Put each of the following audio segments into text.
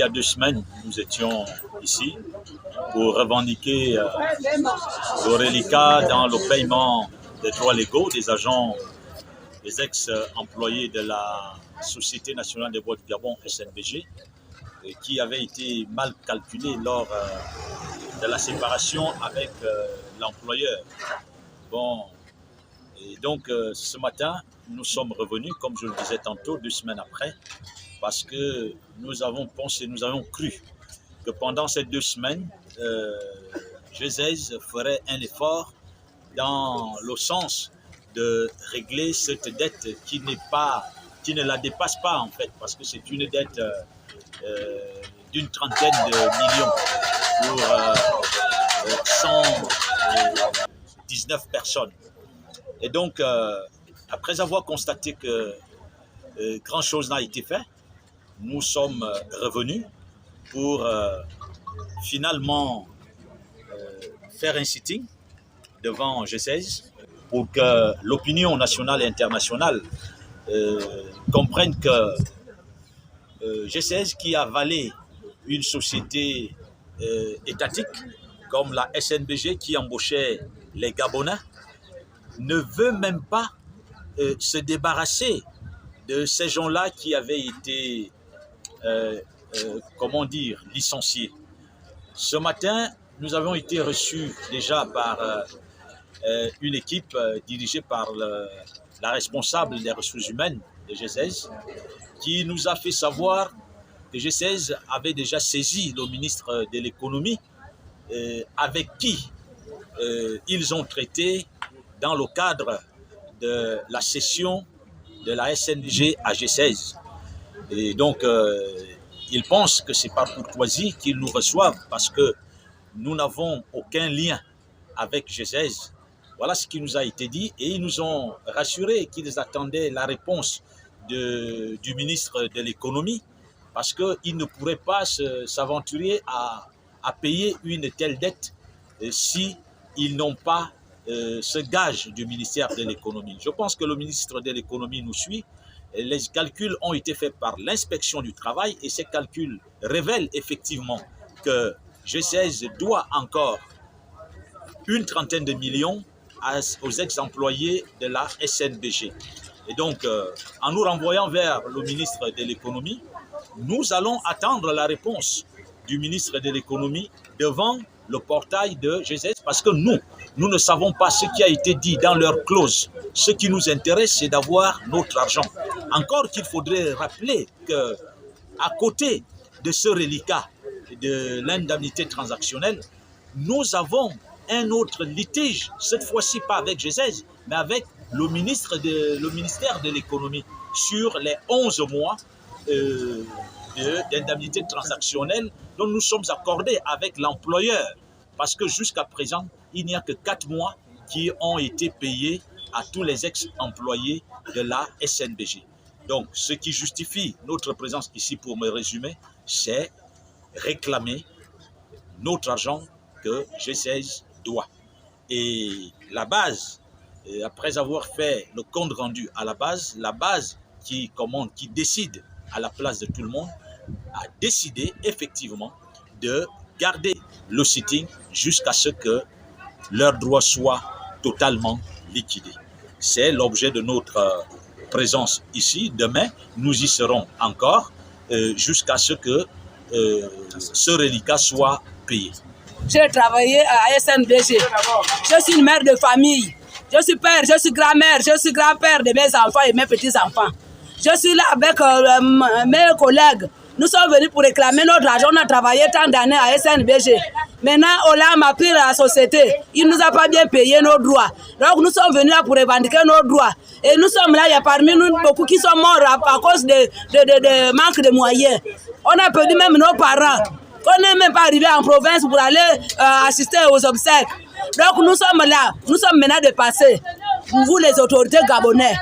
a 2 semaines, nous étions ici pour revendiquer le reliquat dans le paiement des droits légaux des agents, des ex-employés de la Société nationale des bois du Gabon, SNBG, qui avait été mal calculé lors de la séparation avec l'employeur. Bon, et donc ce matin, nous sommes revenus, comme je le disais tantôt, 2 semaines après, parce que nous avons pensé, nous avons cru que pendant ces 2 semaines, GESEZ ferait un effort dans le sens de régler cette dette qui ne la dépasse pas en fait, parce que c'est une dette d'une trentaine de millions pour 119 personnes. Et donc, après avoir constaté que grand chose n'a été fait, nous sommes revenus pour finalement faire un sitting devant GESEZ pour que l'opinion nationale et internationale comprenne que GESEZ, qui a avalé une société étatique comme la SNBG qui embauchait les Gabonais, ne veut même pas se débarrasser de ces gens-là qui avaient été, licenciés. Ce matin, nous avons été reçus déjà par une équipe dirigée par la responsable des ressources humaines de GESEZ, qui nous a fait savoir que GESEZ avait déjà saisi le ministre de l'économie avec qui ils ont traité dans le cadre de la cession de la SNBG à GESEZ. Et donc, ils pensent que c'est par courtoisie qu'ils nous reçoivent parce que nous n'avons aucun lien avec GESEZ. Voilà ce qui nous a été dit et ils nous ont rassuré qu'ils attendaient la réponse du ministre de l'économie parce qu'ils ne pourraient pas s'aventurer à payer une telle dette si ils n'ont pas ce gage du ministère de l'économie. Je pense que le ministre de l'économie nous suit. Les calculs ont été faits par l'inspection du travail et ces calculs révèlent effectivement que GESEZ doit encore une trentaine de millions aux ex-employés de la SNBG. Et donc, en nous renvoyant vers le ministre de l'économie, nous allons attendre la réponse du ministre de l'économie devant le portail de GESEZ parce que nous ne savons pas ce qui a été dit dans leur clause. Ce qui nous intéresse, c'est d'avoir notre argent. Encore qu'il faudrait rappeler qu'à côté de ce reliquat de l'indemnité transactionnelle, nous avons un autre litige, cette fois-ci pas avec GESEZ, mais avec le ministère de l'économie sur les 11 mois d'indemnité transactionnelle dont nous sommes accordés avec l'employeur. Parce que jusqu'à présent, il n'y a que 4 mois qui ont été payés à tous les ex-employés de la SNBG. Donc, ce qui justifie notre présence ici, pour me résumer, c'est réclamer notre argent que GESEZ doit. Et la base, après avoir fait le compte rendu à la base qui commande, qui décide à la place de tout le monde, a décidé effectivement de garder le sitting jusqu'à ce que leurs droits soient totalement liquidés. C'est l'objet de notre présence ici. Demain, nous y serons encore jusqu'à ce que ce reliquat soit payé. J'ai travaillé à SNBG. Je suis une mère de famille. Je suis père, je suis grand-mère, je suis grand-père de mes enfants et mes petits-enfants. Je suis là avec mes collègues. Nous sommes venus pour réclamer notre argent. On a travaillé tant d'années à SNBG. Maintenant, Olam a pris la société. Il ne nous a pas bien payé nos droits. Donc, nous sommes venus là pour revendiquer nos droits. Et nous sommes là, il y a parmi nous beaucoup qui sont morts à cause de manque de moyens. On a perdu même nos parents. On n'est même pas arrivé en province pour aller assister aux obsèques. Donc, nous sommes là. Nous sommes maintenant dépassés. Vous, les autorités gabonais.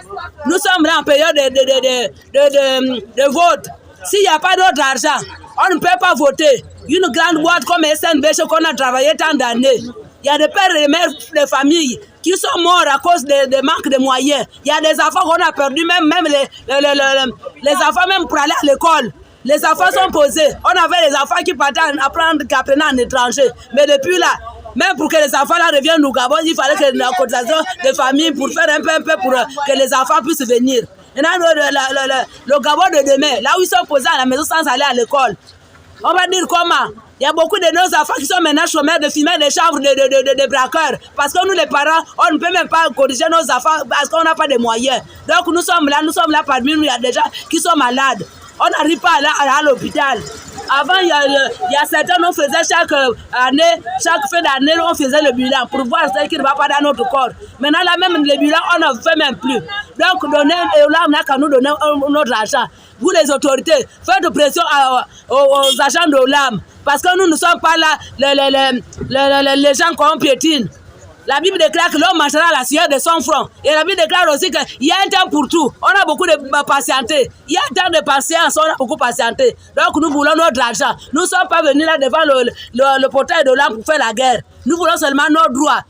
Nous sommes là en période de vote. S'il n'y a pas d'autre argent, on ne peut pas voter. Une grande boîte comme SNBG qu'on a travaillé tant d'années. Il y a des pères et des mères de famille qui sont morts à cause de manque de moyens. Il y a des enfants qu'on a perdus, même les enfants même pour aller à l'école. Les enfants sont posés. On avait les enfants qui partaient apprendre en étranger. Mais depuis là, même pour que les enfants là reviennent au Gabon, il fallait que la cotisation de famille pour faire un peu pour que les enfants puissent venir. Maintenant, le Gabon de demain, là où ils sont posés à la maison sans aller à l'école, on va dire comment? Il y a beaucoup de nos enfants qui sont maintenant chômeurs de fumer des chambres de braqueurs. Parce que nous, les parents, on ne peut même pas corriger nos enfants parce qu'on n'a pas de moyens. Donc nous sommes là parmi nous, il y a des gens qui sont malades. On n'arrive pas à l'hôpital. Avant, il y a certains, on faisait chaque fin d'année, on faisait le bilan pour voir ce qui ne va pas dans notre corps. Maintenant, là même, le bilan, on ne fait même plus. Donc, là, on n'a qu'à nous donner notre argent. Vous, les autorités, faites pression aux agents de l'âme. Parce que nous ne sommes pas là, les gens qu'on piétine. La Bible déclare que l'homme mangera la sueur de son front. Et la Bible déclare aussi qu'il y a un temps pour tout. On a beaucoup de patienté. Il y a un temps de patience, on a beaucoup patienté. Donc nous voulons notre argent. Nous ne sommes pas venus là devant le portail de l'âme pour faire la guerre. Nous voulons seulement nos droits.